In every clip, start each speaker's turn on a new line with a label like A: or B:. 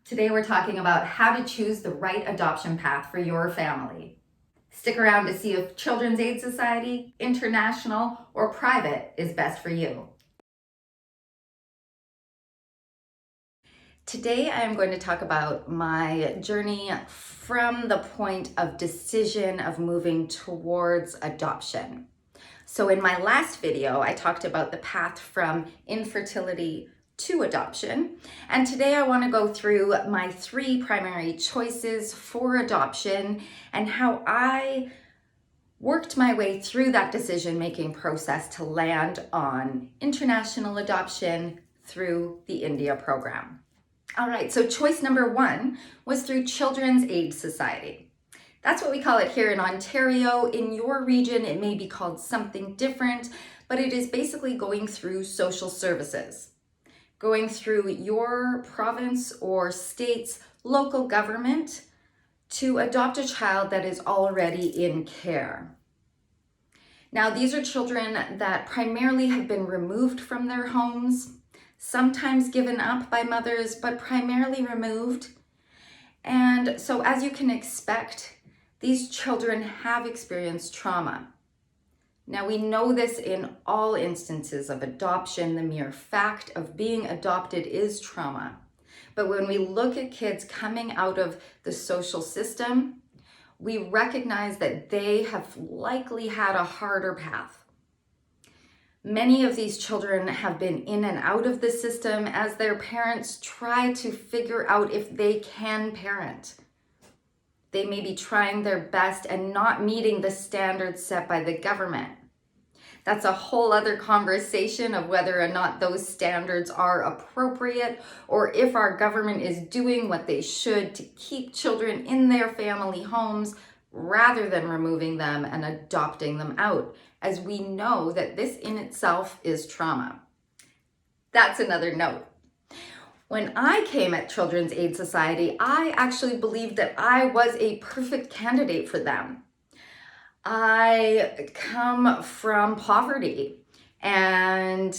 A: Today we're talking about how to choose the right adoption path for your family. Stick around to see if Children's Aid Society, international, or private is best for you. Today I am going to talk about my journey from the point of decision of moving towards adoption. So in my last video, I talked about the path from infertility to adoption. And today I want to go through my 3 primary choices for adoption and how I worked my way through that decision-making process to land on international adoption through the India program. All right, so choice number 1 was through Children's Aid Society. That's what we call it here in Ontario. In your region, it may be called something different, but it is basically going through social services, going through your province or state's local government to adopt a child that is already in care. Now, these are children that primarily have been removed from their homes, sometimes given up by mothers, but primarily removed. And so as you can expect, these children have experienced trauma. Now, we know this in all instances of adoption. The mere fact of being adopted is trauma. But when we look at kids coming out of the social system, we recognize that they have likely had a harder path. Many of these children have been in and out of the system as their parents try to figure out if they can parent. They may be trying their best and not meeting the standards set by the government. That's a whole other conversation of whether or not those standards are appropriate or if our government is doing what they should to keep children in their family homes rather than removing them and adopting them out, as we know that this in itself is trauma. That's another note. When I came at Children's Aid Society, I actually believed that I was a perfect candidate for them. I come from poverty and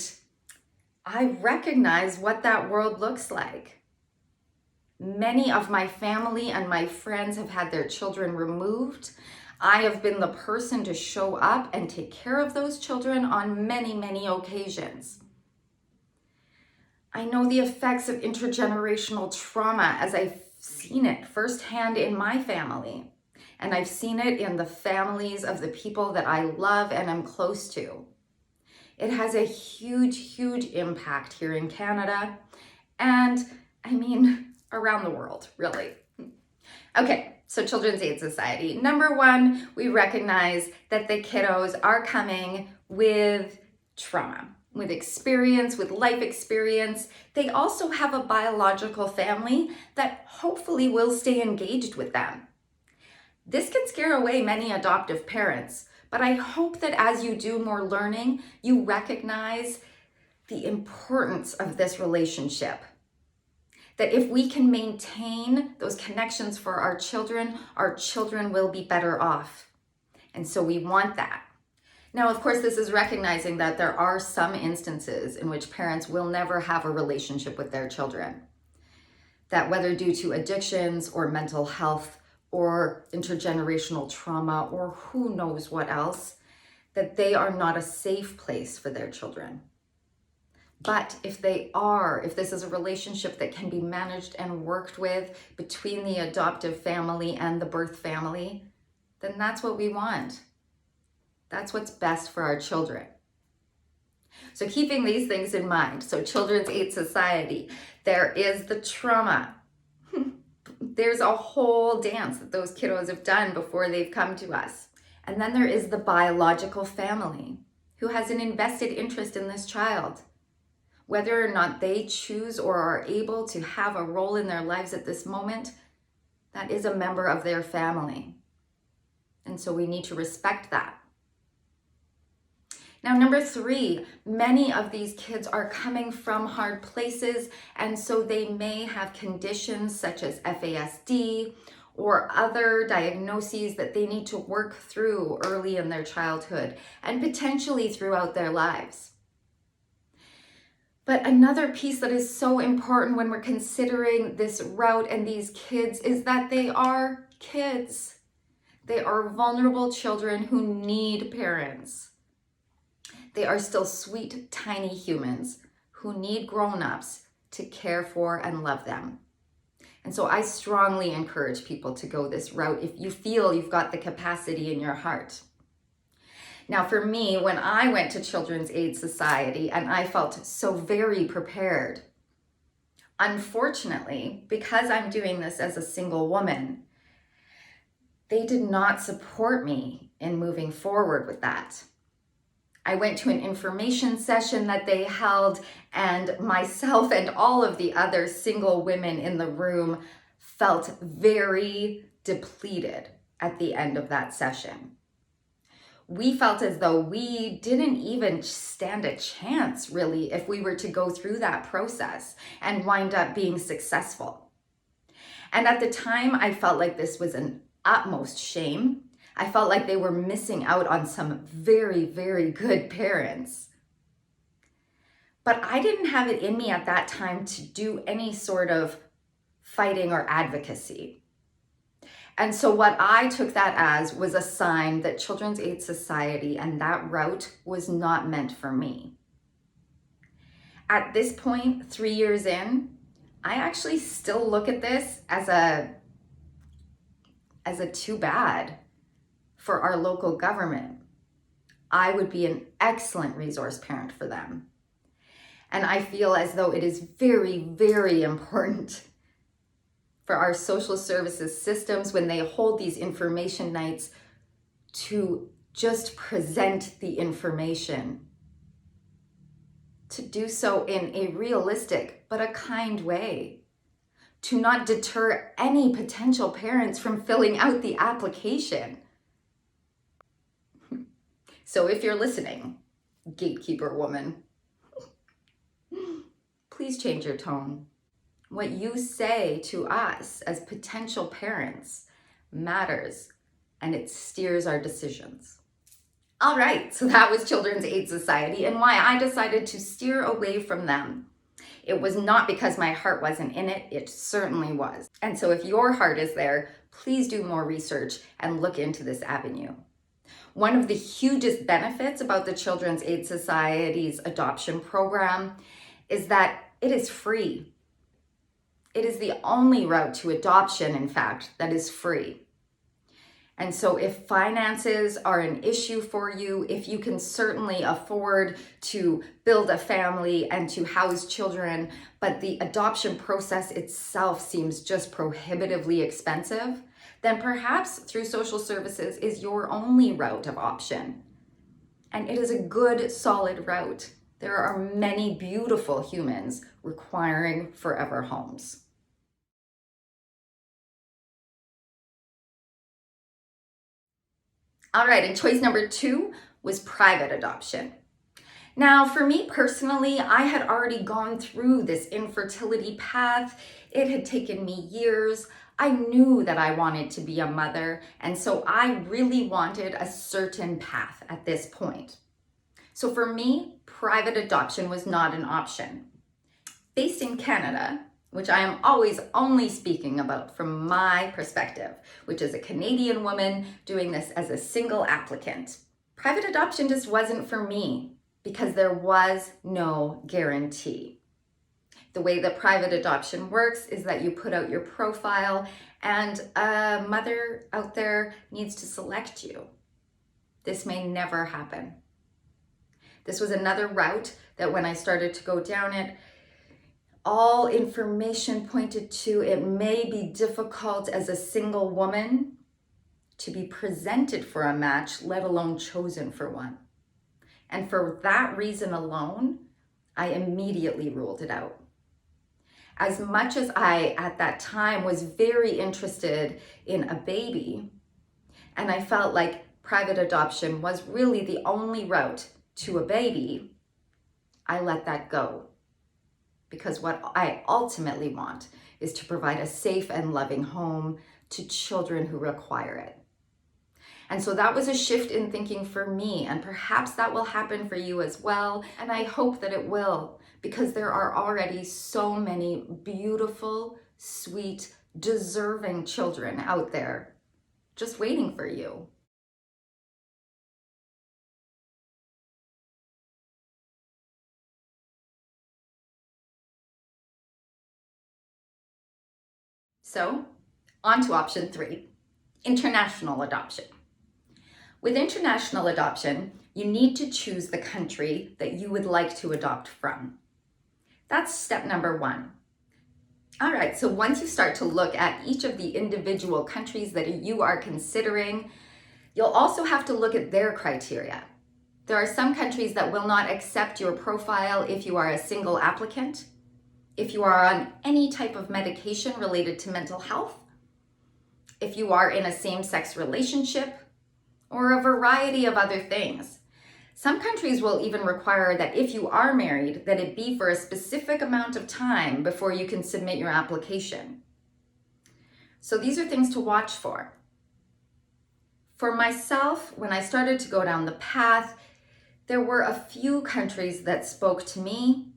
A: I recognize what that world looks like. Many of my family and my friends have had their children removed. I have been the person to show up and take care of those children on many, many occasions. I know the effects of intergenerational trauma as I've seen it firsthand in my family. And I've seen it in the families of the people that I love and am close to. It has a huge, huge impact here in Canada and around the world, really. Okay, so Children's Aid Society. Number 1, we recognize that the kiddos are coming with trauma, with experience, with life experience. They also have a biological family that hopefully will stay engaged with them. This can scare away many adoptive parents, but I hope that as you do more learning, you recognize the importance of this relationship. That if we can maintain those connections for our children will be better off. And so we want that. Now, of course, this is recognizing that there are some instances in which parents will never have a relationship with their children. That whether due to addictions or mental health or intergenerational trauma or who knows what else, that they are not a safe place for their children. But if they are, if this is a relationship that can be managed and worked with between the adoptive family and the birth family, then that's what we want. That's what's best for our children. So keeping these things in mind, so Children's Aid Society, there is the trauma. There's a whole dance that those kiddos have done before they've come to us. And then there is the biological family who has an invested interest in this child. Whether or not they choose or are able to have a role in their lives at this moment, that is a member of their family. And so we need to respect that. Now, number 3, many of these kids are coming from hard places, and so they may have conditions such as FASD or other diagnoses that they need to work through early in their childhood and potentially throughout their lives. But another piece that is so important when we're considering this route and these kids is that they are kids. They are vulnerable children who need parents. They are still sweet, tiny humans who need grown-ups to care for and love them. And so I strongly encourage people to go this route if you feel you've got the capacity in your heart. Now, for me, when I went to Children's Aid Society, and I felt so very prepared, unfortunately, because I'm doing this as a single woman, they did not support me in moving forward with that. I went to an information session that they held, and myself and all of the other single women in the room felt very depleted at the end of that session. We felt as though we didn't even stand a chance, really, if we were to go through that process and wind up being successful. And at the time, I felt like this was an utmost shame. I felt like they were missing out on some very, very good parents. But I didn't have it in me at that time to do any sort of fighting or advocacy. And so what I took that as was a sign that Children's Aid Society and that route was not meant for me. At this point, 3 years in, I actually still look at this as a too bad for our local government. I would be an excellent resource parent for them. And I feel as though it is very, very important for our social services systems when they hold these information nights to just present the information, to do so in a realistic but a kind way, to not deter any potential parents from filling out the application. So if you're listening, gatekeeper woman, please change your tone. What you say to us as potential parents matters, and it steers our decisions. All right, so that was Children's Aid Society and why I decided to steer away from them. It was not because my heart wasn't in it, it certainly was. And so if your heart is there, please do more research and look into this avenue. One of the hugest benefits about the Children's Aid Society's adoption program is that it is free. It is the only route to adoption, in fact, that is free. And so if finances are an issue for you, if you can certainly afford to build a family and to house children, but the adoption process itself seems just prohibitively expensive, then perhaps through social services is your only route of option. And it is a good, solid route. There are many beautiful humans requiring forever homes. All right, and choice number 2 was private adoption. Now, for me personally, I had already gone through this infertility path. It had taken me years. I knew that I wanted to be a mother, and so I really wanted a certain path at this point. So for me, private adoption was not an option. Based in Canada, which I am always only speaking about from my perspective, which is a Canadian woman doing this as a single applicant, private adoption just wasn't for me because there was no guarantee. The way that private adoption works is that you put out your profile and a mother out there needs to select you. This may never happen. This was another route that when I started to go down it, all information pointed to it may be difficult as a single woman to be presented for a match, let alone chosen for one. And for that reason alone, I immediately ruled it out. As much as I, at that time, was very interested in a baby, and I felt like private adoption was really the only route to a baby, I let that go. Because what I ultimately want is to provide a safe and loving home to children who require it. And so that was a shift in thinking for me, and perhaps that will happen for you as well. And I hope that it will, because there are already so many beautiful, sweet, deserving children out there just waiting for you. So, on to option 3, international adoption. With international adoption, you need to choose the country that you would like to adopt from. That's step number 1. All right, so once you start to look at each of the individual countries that you are considering, you'll also have to look at their criteria. There are some countries that will not accept your profile if you are a single applicant, if you are on any type of medication related to mental health, if you are in a same-sex relationship, or a variety of other things. Some countries will even require that if you are married, that it be for a specific amount of time before you can submit your application. So these are things to watch for. For myself, when I started to go down the path, there were a few countries that spoke to me.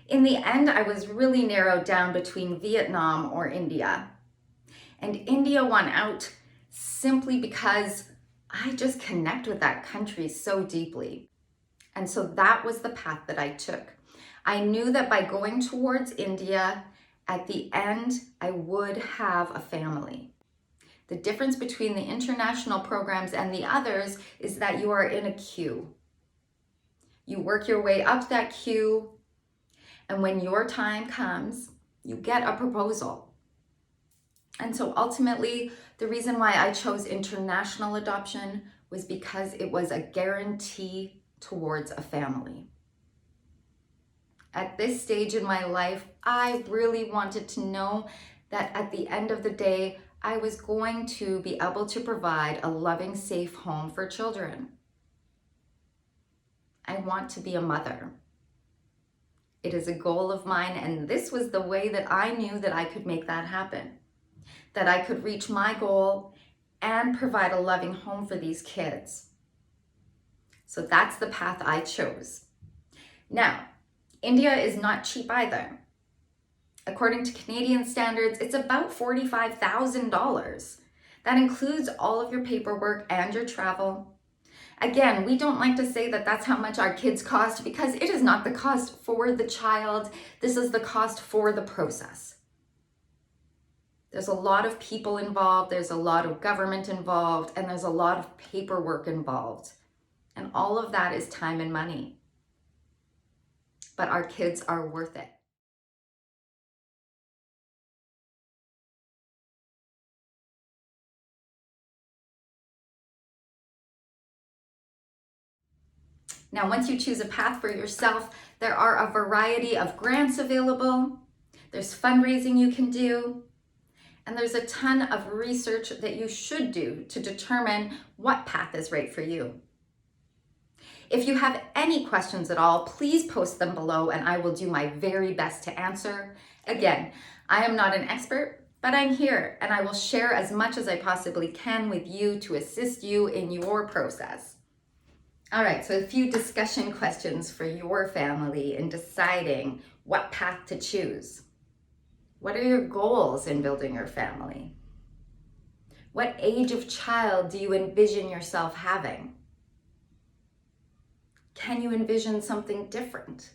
A: In the end, I was really narrowed down between Vietnam or India. And India won out simply because I just connect with that country so deeply. And so that was the path that I took. I knew that by going towards India, at the end, I would have a family. The difference between the international programs and the others is that you are in a queue. You work your way up that queue, and when your time comes, you get a proposal. And so ultimately, the reason why I chose international adoption was because it was a guarantee towards a family. At this stage in my life, I really wanted to know that at the end of the day, I was going to be able to provide a loving, safe home for children. I want to be a mother. It is a goal of mine, and this was the way that I knew that I could make that happen. That I could reach my goal and provide a loving home for these kids. So that's the path I chose. Now, India is not cheap either. According to Canadian standards, it's about $45,000. That includes all of your paperwork and your travel. Again, we don't like to say that that's how much our kids cost, because it is not the cost for the child. This is the cost for the process. There's a lot of people involved, there's a lot of government involved, and there's a lot of paperwork involved. And all of that is time and money. But our kids are worth it. Now, once you choose a path for yourself, there are a variety of grants available. There's fundraising you can do. And there's a ton of research that you should do to determine what path is right for you. If you have any questions at all, please post them below and I will do my very best to answer. Again, I am not an expert, but I'm here and I will share as much as I possibly can with you to assist you in your process. All right, so a few discussion questions for your family in deciding what path to choose. What are your goals in building your family? What age of child do you envision yourself having? Can you envision something different?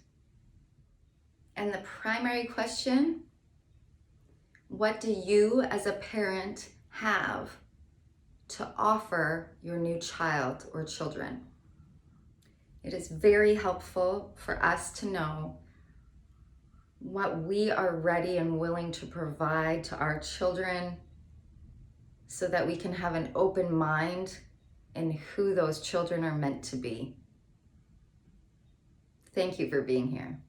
A: And the primary question, what do you as a parent have to offer your new child or children? It is very helpful for us to know what we are ready and willing to provide to our children so that we can have an open mind in who those children are meant to be. Thank you for being here.